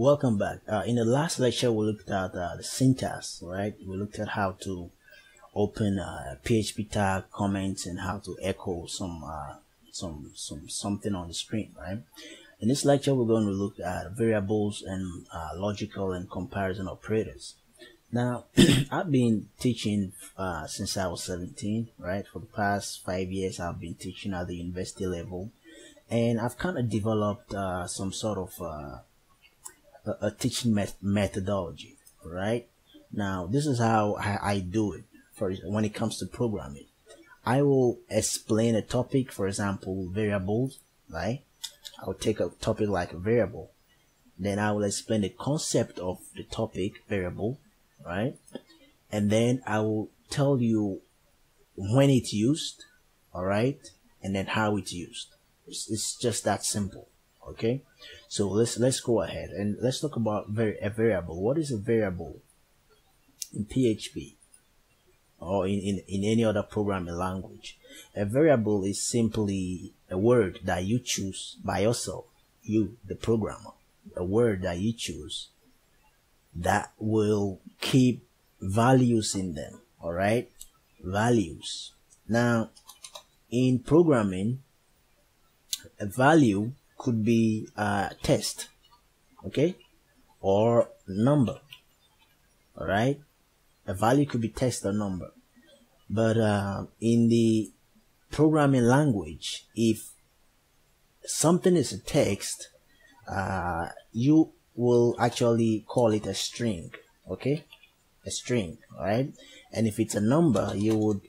Welcome back. In the last lecture, we looked at the syntax, right? We looked at how to open PHP tag comments and how to echo something on the screen, right? In this lecture, we're going to look at variables and logical and comparison operators. Now, I've been teaching since I was 17, right? For the past 5 years, I've been teaching at the university level, and I've kind of developed some sort of a teaching methodology, right? Now, this is how I do it when it comes to programming. I will explain a topic, for example, variables, right? I will take a topic like a variable. Then I will explain the concept of the topic variable, right? And then I will tell you when it's used, all right? And then how it's used. It's just that simple. Okay, so let's go ahead and let's talk about a variable. What is a variable in PHP or in any other programming language? A variable is simply a word that you choose by yourself, you the programmer, a word that you choose that will keep values in them. All right, values. Now, in programming, a value could be text, okay, or number. All right, a value could be text or number. But in the programming language, if something is a text, you will actually call it a string, okay, a string. All right, and if it's a number, you would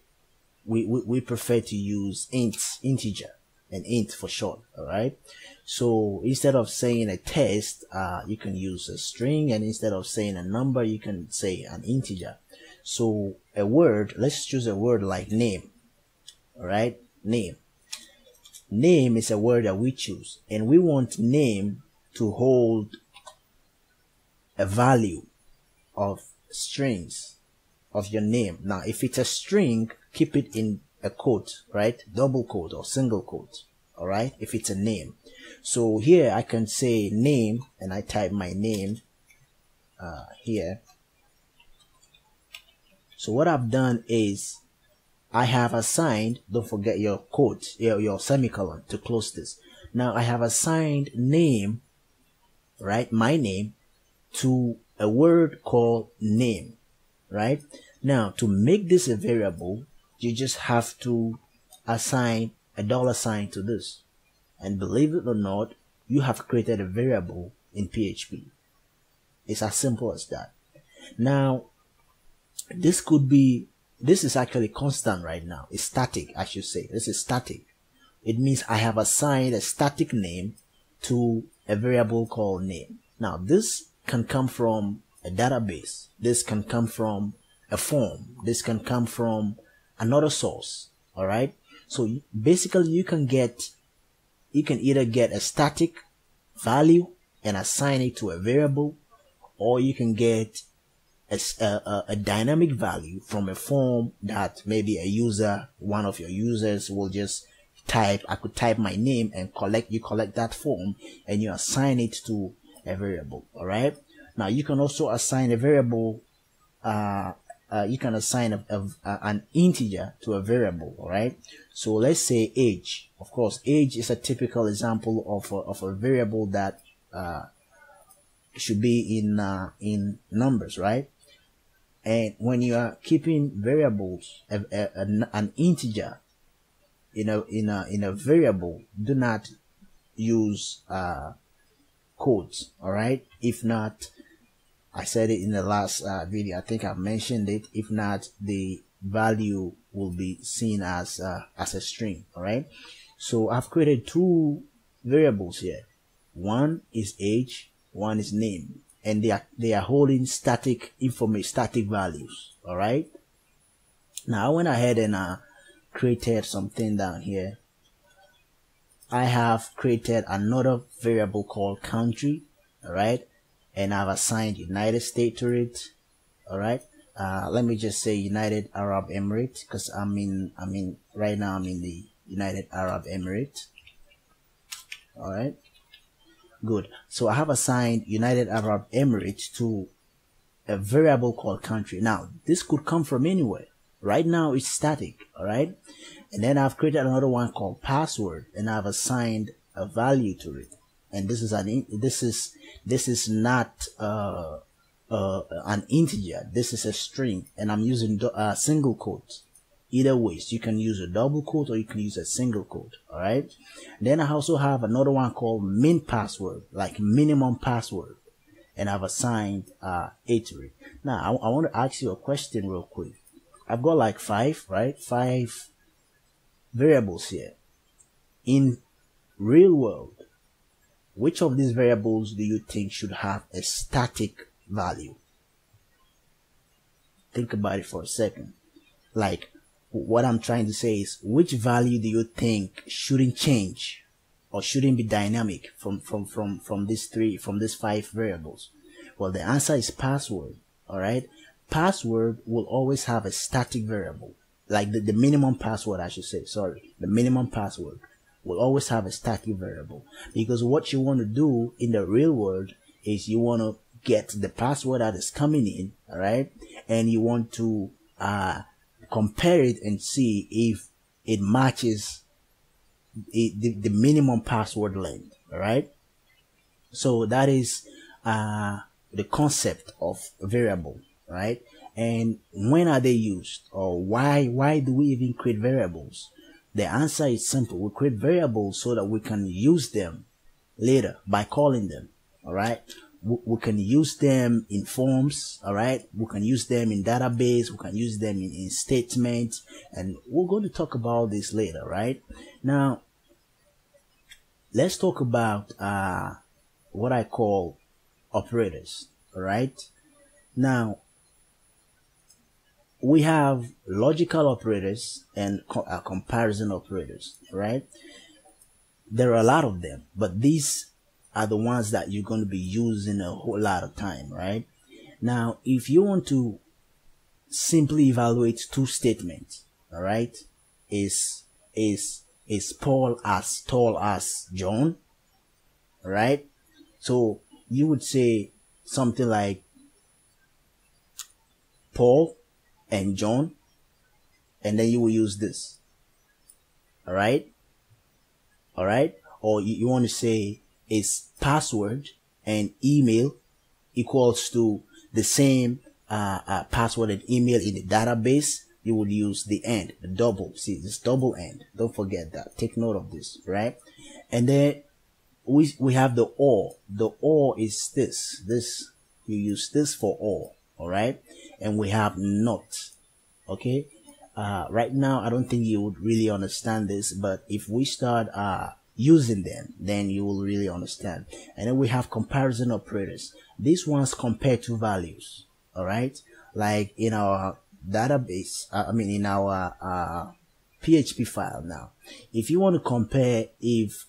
we prefer to use integer, an int for short. All right, so instead of saying a text, you can use a string, and instead of saying a number, you can say an integer. So a word, let's choose a word like name. All right, name is a word that we choose, and we want name to hold a value of strings of your name. Now, if it's a string, keep it in a quote, right? Double quote or single quote. All right, if it's a name. So here I can say name, and I type my name here. So what I've done is I have assigned, don't forget your quote, your semicolon to close this. Now I have assigned name, right, my name, to a word called name, right? Now, to make this a variable, you just have to assign a $sign to this, and believe it or not, you have created a variable in PHP. It's as simple as that. Now, this is actually constant right now. It's static, I should say. This is static. It means I have assigned a static name to a variable called name. Now, this can come from a database. This can come from a form. This can come from another source. All right. So basically, you can either get a static value and assign it to a variable, or you can get a dynamic value from a form that maybe one of your users will just type. I could type my name and you collect that form and you assign it to a variable. All right. Now you can also assign a variable. You can assign an integer to a variable. All right. So let's say age. Of course, age is a typical example of a variable that should be in numbers, right? And when you are keeping variables, an integer in a variable, do not use quotes. All right. If not, I said it in the last video. I think I've mentioned it. If not, the value will be seen as a string. All right. So I've created two variables here. One is age. One is name, and they are holding static values. All right. Now I went ahead and created something down here. I have created another variable called country. All right. And I've assigned United States to it. All right. Let me just say United Arab Emirates, because right now I'm in the United Arab Emirates. All right. Good. So I have assigned United Arab Emirates to a variable called country. Now, this could come from anywhere. Right now, it's static, all right? And then I've created another one called password, and I've assigned a value to it. And this is not an integer. This is a string, and I'm using single quotes. Either ways, you can use a double quote or you can use a single quote. All right. Then I also have another one called min password, like minimum password, and I've assigned a to it. Now I want to ask you a question real quick. I've got like five variables here. In real world, which of these variables do you think should have a static value? Think about it for a second. Like, what I'm trying to say is, which value do you think shouldn't change or shouldn't be dynamic from these five variables? Well, the answer is password. All right. Password will always have a static variable, like the minimum password, I should say. Sorry, the minimum password will always have a static variable, because what you want to do in the real world is you want to get the password that is coming in, all right, and you want to compare it and see if it matches the minimum password length. All right, so that is the concept of variable, right? And when are they used, or why do we even create variables? The answer is simple. We create variables so that we can use them later by calling them. All right, we can use them in forms. All right, we can use them in database, we can use them in statements, and we're going to talk about this later. Right now, let's talk about what I call operators. All right, now we have logical operators and comparison operators. Right, there are a lot of them, but these are the ones that you're going to be using a whole lot of time. Right now, if you want to simply evaluate two statements, all right, is Paul as tall as John? All right, so you would say something like Paul and John, and then you will use this. All right, or you want to say is password and email equals to the same password and email in the database. You would use the and, the double. See, this double and. Don't forget that. Take note of this, right? And then we have the or. The or is this. You use this for or. All right, and we have not. Okay, right now I don't think you would really understand this, but if we start using them, then you will really understand. And then we have comparison operators. These ones compare two values. All right, like in our database, in our PHP file. Now, if you want to compare if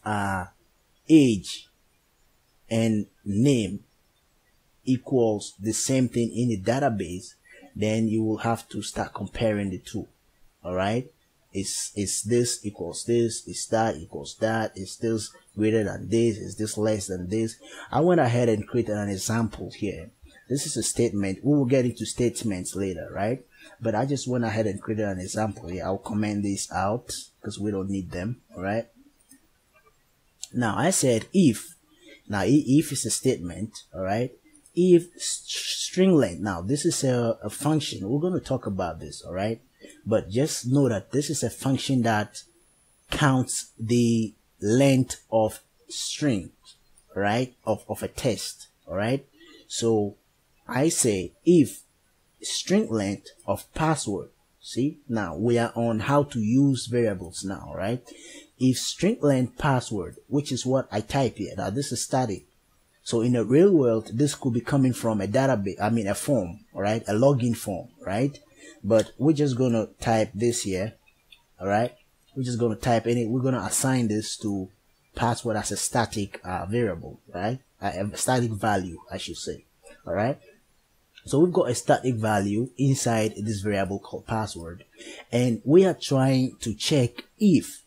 age and name equals the same thing in the database, then you will have to start comparing the two. All right, is this equals this, is that equals that, is this greater than this, is this less than this? I went ahead and created an example here. This is a statement. We will get into statements later, right? But I just went ahead and created an example here. I'll comment this out because we don't need them. All right, now I said if. Now if is a statement. All right, if string length. Now this is a function. We're going to talk about this. All right, but just know that this is a function that counts the length of string, right, of a text. All right, so I say if string length of password. See, now we are on how to use variables now, right? If string length password, which is what I type here. Now this is static. So in the real world, this could be coming from a database, a form, all right, a login form, right? But we're just going to type this here, all right? We're just going to type in it. We're going to assign this to password as a static variable, right? A static value, I should say, all right? So we've got a static value inside this variable called password, and we are trying to check if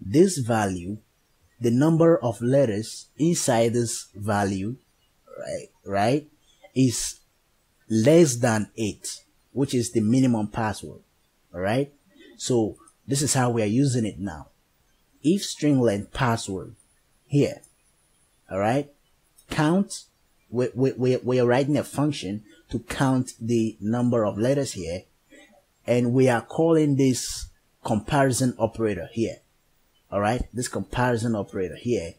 this value the number of letters inside this value, right, is less than 8, which is the minimum password. All right. So this is how we are using it now. If string length password here, all right, count. We are writing a function to count the number of letters here, and we are calling this comparison operator here. All right, this comparison operator here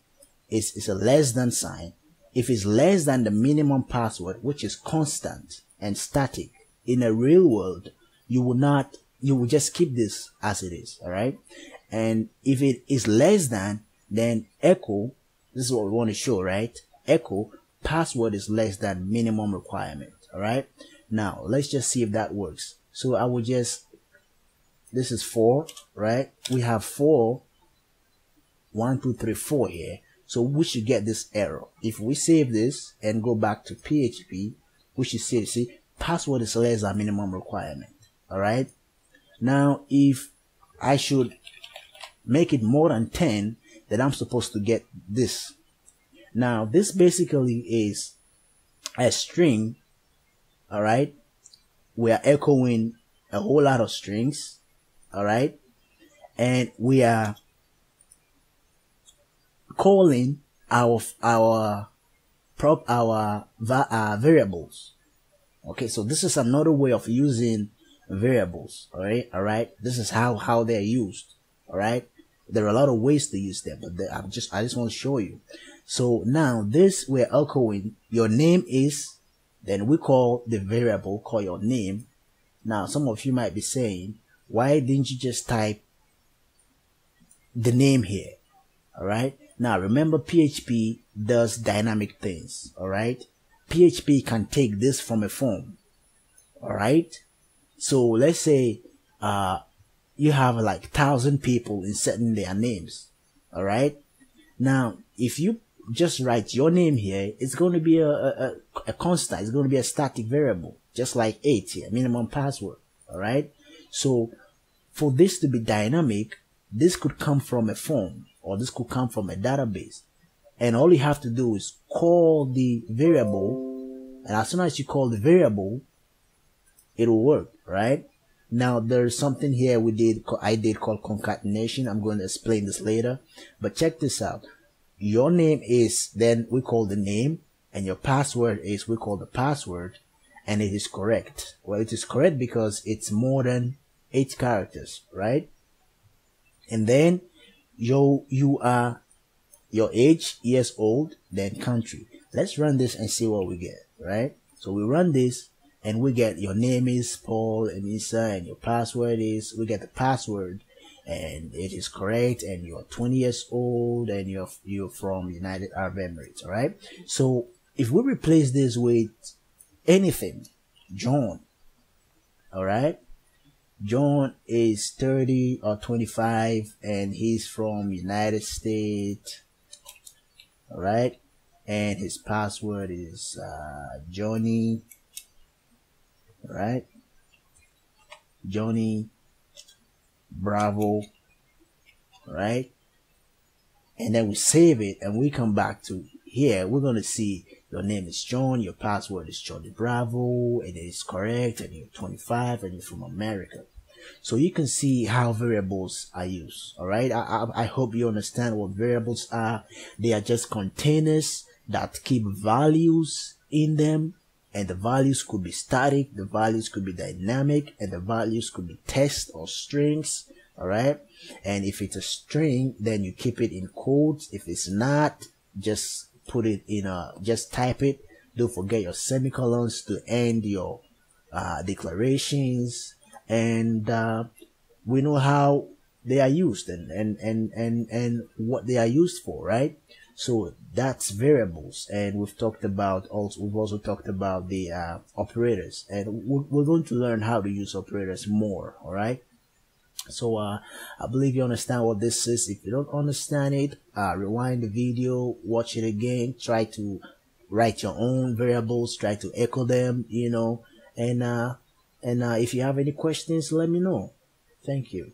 is a less than sign. If it's less than the minimum password, which is constant and static in a real world, you will just keep this as it is. All right, and if it is less than, then echo. This is what we want to show, right? Echo password is less than minimum requirement. All right, now let's just see if that works. So I will just, this is 4, right? We have 4, 1 2 3 4 here, so we should get this error. If we save this and go back to PHP, we should see password is less than minimum requirement. All right, now if I should make it more than 10, then I'm supposed to get this. Now this basically is a string. All right, we are echoing a whole lot of strings. All right, and we are calling our variables. Okay, so this is another way of using variables. All right, this is how they're used. All right, there are a lot of ways to use them, but I just want to show you. So now this, we're echoing your name is, then we call the variable, call your name. Now some of you might be saying, why didn't you just type the name here? All right, now remember PHP does dynamic things. All right, PHP can take this from a form. All right, so let's say you have like 1,000 people inserting their names. All right, now if you just write your name here, it's going to be a constant. It's going to be a static variable, just like 8 here, minimum password. All right, so for this to be dynamic, this could come from a form, or this could come from a database, and all you have to do is call the variable, and as soon as you call the variable, it will work. Right, now there's something here I did called concatenation. I'm going to explain this later, but check this out. Your name is, then we call the name, and your password is, we call the password, and it is correct. Well, it is correct because it's more than 8 characters, right? And then you are your age, years old, then country. Let's run this and see what we get, right? So we run this and we get your name is Paul and Isa, and your password is, we get the password and it is correct, and you're 20 years old, and you're from United Arab Emirates. All right, so if we replace this with anything, John, all right, John is 30 or 25 and he's from United States. All right, and his password is Johnny. All right, Johnny Bravo. Right, and then we save it and we come back to here. We're going to see your name is John, your password is Johnny Bravo, and it is correct, and you're 25 and you're from America. So you can see how variables are used. All right, I hope you understand what variables are. They are just containers that keep values in them, and the values could be static, the values could be dynamic, and the values could be text or strings. All right, and if it's a string, then you keep it in quotes. If it's not, just put it in just type it. Don't forget your semicolons to end your declarations, and we know how they are used and what they are used for, right? So that's variables, and we've also talked about the operators, and we're going to learn how to use operators more. All right, so I believe you understand what this is. If you don't understand it, rewind the video, watch it again, try to write your own variables, try to echo them, you know, and if you have any questions, let me know. Thank you.